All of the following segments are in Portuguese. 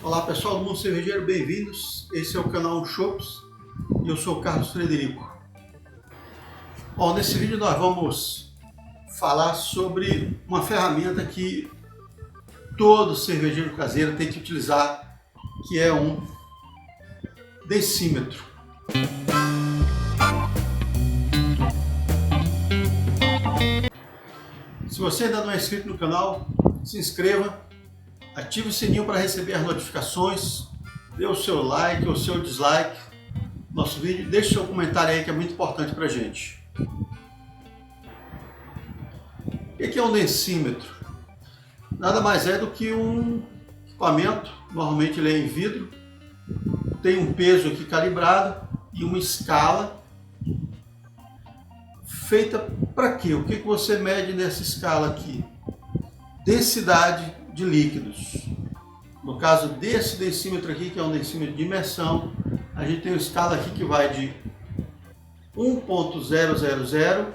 Olá pessoal do Mundo Cervejeiro, bem-vindos. Esse é o canal Chopps e eu sou o Carlos Frederico. Bom, nesse vídeo nós vamos falar sobre uma ferramenta que todo cervejeiro caseiro tem que utilizar, que é um decímetro. Se você ainda não é inscrito no canal, se inscreva. Ative o sininho para receber as notificações, dê o seu like ou o seu dislike no nosso vídeo, deixe seu comentário aí que é muito importante para a gente. O que é um decímetro? Nada mais é do que um equipamento, normalmente ele é em vidro, tem um peso aqui calibrado e uma escala feita para quê? O que você mede nessa escala aqui? Densidade de líquidos. No caso desse decímetro aqui, que é um decímetro de imersão, a gente tem uma escala aqui que vai de 1.000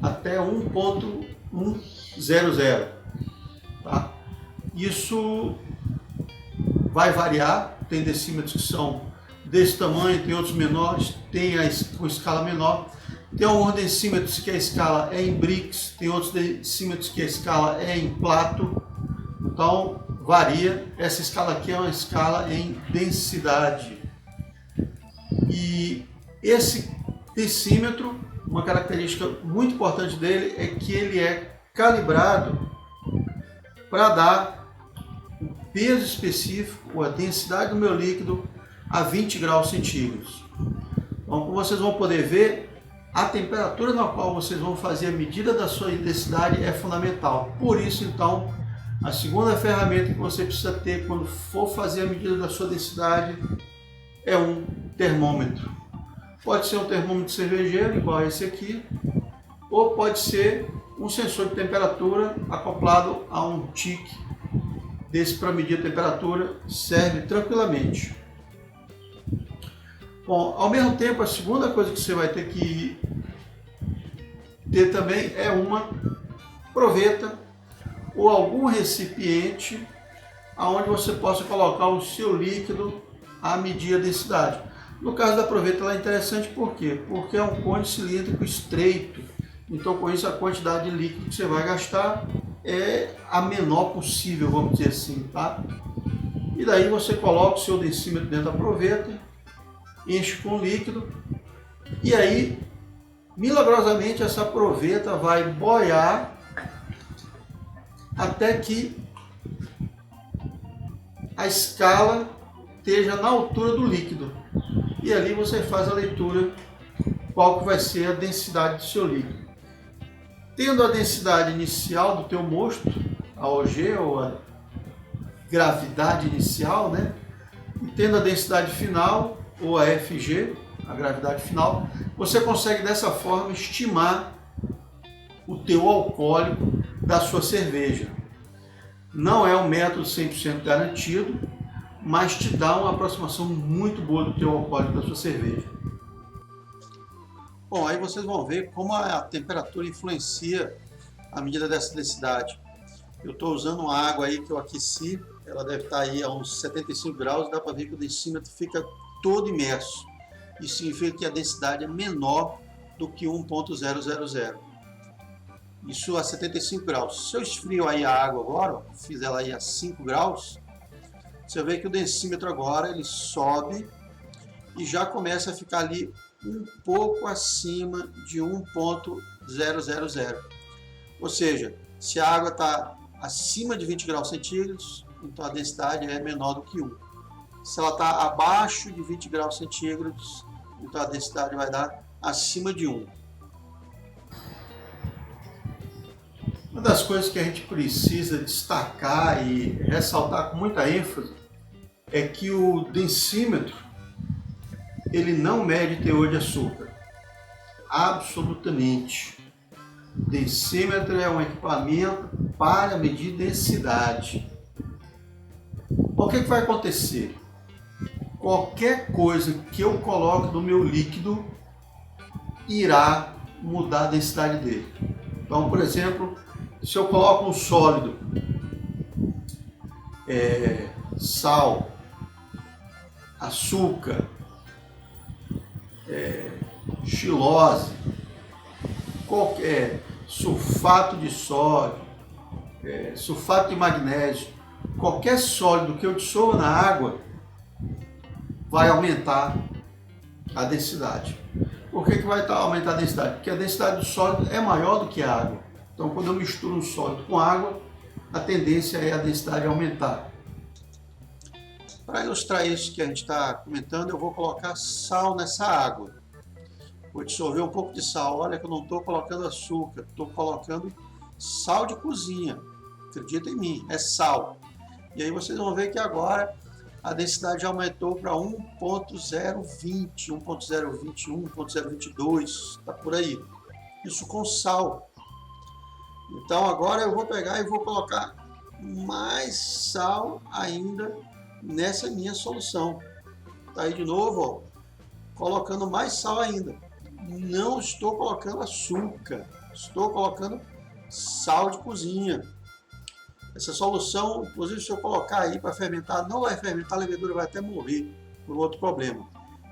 até 1.100. Tá? Isso vai variar, tem decímetros que são desse tamanho, tem outros menores, tem com escala menor. Tem alguns decímetros que a escala é em brix, tem outros decímetros que a escala é em plato. Então varia. Essa escala aqui é uma escala em densidade. E esse decímetro, uma característica muito importante dele é que ele é calibrado para dar o peso específico ou a densidade do meu líquido a 20 graus centígrados. Então, como vocês vão poder ver, a temperatura na qual vocês vão fazer a medida da sua densidade é fundamental. Por isso, então, a segunda ferramenta que você precisa ter quando for fazer a medida da sua densidade é um termômetro. Pode ser um termômetro cervejeiro, igual esse aqui, ou pode ser um sensor de temperatura acoplado a um tique desse para medir a temperatura, serve tranquilamente. Bom, ao mesmo tempo, a segunda coisa que você vai ter que ter também é uma proveta ou algum recipiente aonde você possa colocar o seu líquido a medir a densidade. No caso da proveta ela é interessante por quê? Porque é um cone cilíndrico estreito, então com isso a quantidade de líquido que você vai gastar é a menor possível, vamos dizer assim, tá? E daí você coloca o seu decímetro dentro da proveta, enche com líquido e aí milagrosamente essa proveta vai boiar até que a escala esteja na altura do líquido. E ali você faz a leitura qual que vai ser a densidade do seu líquido. Tendo a densidade inicial do teu mosto, a OG ou a gravidade inicial, né? E tendo a densidade final ou a FG, a gravidade final, você consegue dessa forma estimar o teu alcoólico da sua cerveja. Não é um método 100% garantido, mas te dá uma aproximação muito boa do teu alcoólico da sua cerveja. Bom, aí vocês vão ver como a temperatura influencia a medida dessa densidade. Eu estou usando uma água aí que eu aqueci, ela deve estar aí a uns 75 graus, dá para ver que o decímetro fica todo imerso. Isso significa que a densidade é menor do que 1.000. Isso a 75 graus. Se eu esfrio aí a água agora, fiz ela aí a 5 graus, você vê que o decímetro agora ele sobe e já começa a ficar ali um pouco acima de 1.000. Ou seja, se a água está acima de 20 graus centígrados, então a densidade é menor do que 1. Se ela está abaixo de 20 graus centígrados, então a densidade vai dar acima de 1. Uma das coisas que a gente precisa destacar e ressaltar com muita ênfase é que o decímetro ele não mede teor de açúcar. Absolutamente. O decímetro é um equipamento para medir densidade. O que vai acontecer? Qualquer coisa que eu coloque no meu líquido irá mudar a densidade dele. Então, por exemplo, se eu coloco um sólido sal, açúcar, xilose, qualquer sulfato de sódio, sulfato de magnésio, qualquer sólido que eu dissolva na água vai aumentar a densidade. Por que vai aumentar a densidade? Porque a densidade do sólido é maior do que a água. Então, quando eu misturo um sólido com água, a tendência é a densidade aumentar. Para ilustrar isso que a gente está comentando, eu vou colocar sal nessa água. Vou dissolver um pouco de sal. Olha que eu não estou colocando açúcar, estou colocando sal de cozinha. Acredita em mim, é sal. E aí vocês vão ver que agora a densidade já aumentou para 1.020, 1.021, 1.022, está por aí. Isso com sal. Então agora eu vou pegar e vou colocar mais sal ainda nessa minha solução. Tá aí de novo, ó, colocando mais sal ainda. Não estou colocando açúcar, estou colocando sal de cozinha. Essa solução, inclusive, se eu colocar aí para fermentar, não vai fermentar, a levedura vai até morrer por outro problema.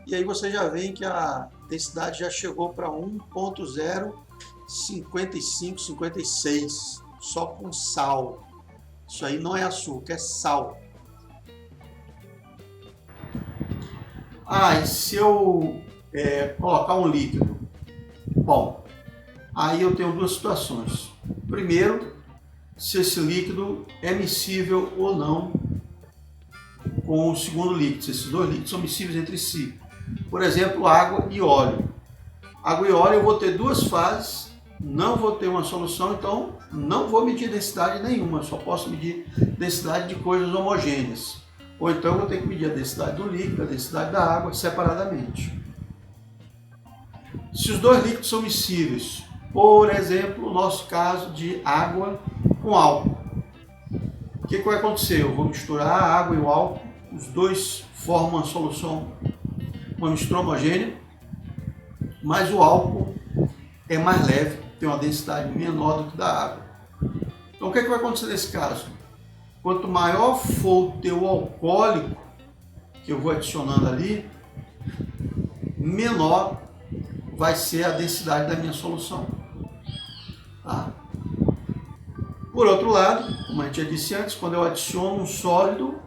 E aí você já vê que a densidade já chegou para 1.055, 56, só com sal. Isso aí não é açúcar, é sal. E se eu colocar um líquido? Bom, aí eu tenho duas situações. Primeiro, se esse líquido é miscível ou não com o segundo líquido, se esses dois líquidos são miscíveis entre si. Por exemplo, água e óleo. Água e óleo eu vou ter duas fases, não vou ter uma solução, então não vou medir densidade nenhuma, só posso medir densidade de coisas homogêneas. Ou então eu vou ter que medir a densidade do líquido, a densidade da água separadamente. Se os dois líquidos são miscíveis, por exemplo, o nosso caso de água com álcool, o que vai acontecer? Eu vou misturar a água e o álcool, os dois formam uma solução, uma mistura homogênea, mas o álcool é mais leve, tem uma densidade menor do que da água. Então o que vai acontecer nesse caso? Quanto maior for o teu alcoólico que eu vou adicionando ali, menor vai ser a densidade da minha solução. Tá? Por outro lado, como a gente já disse antes, quando eu adiciono um sólido,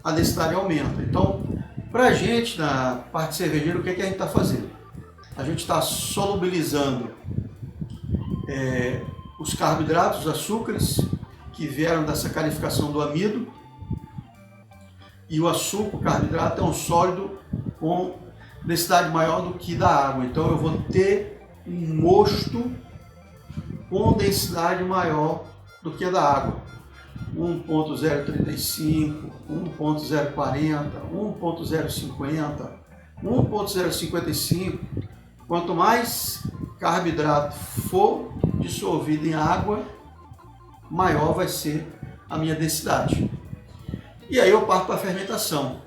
a densidade aumenta. Então, para a gente, na parte cervejeira, o que a gente está fazendo? A gente está solubilizando os carboidratos, os açúcares, que vieram da sacarificação do amido, e o açúcar, o carboidrato, é um sólido com densidade maior do que da água. Então eu vou ter um mosto com densidade maior do que a da água. 1.035, 1.040, 1.050, 1.055. Quanto mais carboidrato for dissolvido em água, maior vai ser a minha densidade. E aí eu parto para a fermentação.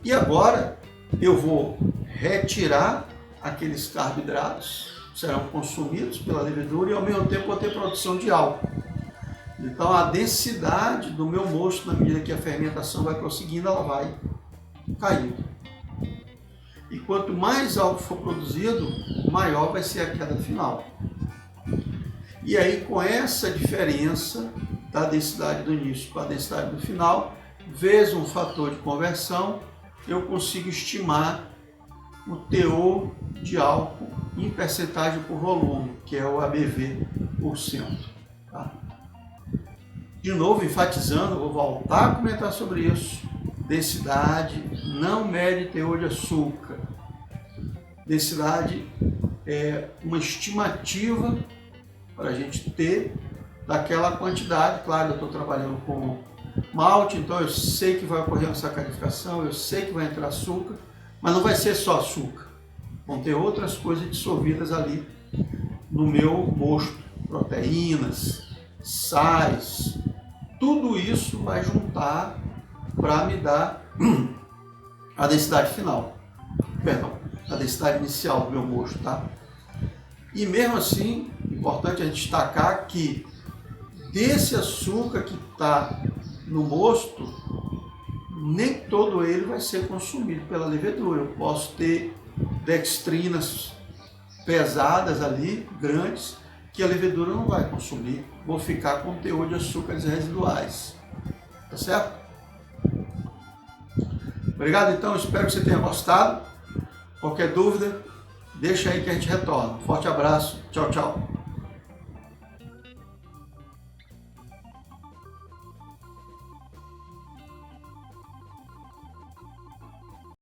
E agora eu vou retirar aqueles carboidratos que serão consumidos pela levedura e ao mesmo tempo vou ter produção de álcool. Então a densidade do meu mosto, na medida que a fermentação vai prosseguindo, ela vai caindo. E quanto mais álcool for produzido, maior vai ser a queda final. E aí, com essa diferença da densidade do início para a densidade do final, vezes um fator de conversão, eu consigo estimar o teor de álcool em percentagem por volume, que é o ABV por cento. Tá? De novo, enfatizando, vou voltar a comentar sobre isso. Densidade não mede teor de açúcar. Densidade é uma estimativa para a gente ter daquela quantidade. Claro, eu estou trabalhando com malte, então eu sei que vai ocorrer uma sacarificação, eu sei que vai entrar açúcar, mas não vai ser só açúcar. Vão ter outras coisas dissolvidas ali no meu mosto, proteínas, sais, tudo isso vai juntar para me dar a densidade final, perdão, a densidade inicial do meu mosto, tá? E mesmo assim, importante a gente destacar que desse açúcar que está no mosto, nem todo ele vai ser consumido pela levedura. Eu posso ter dextrinas pesadas ali, grandes, que a levedura não vai consumir. Vou ficar com teor de açúcares residuais. Tá certo? Obrigado então, espero que você tenha gostado. Qualquer dúvida, deixa aí que a gente retorna. Forte abraço, tchau, tchau.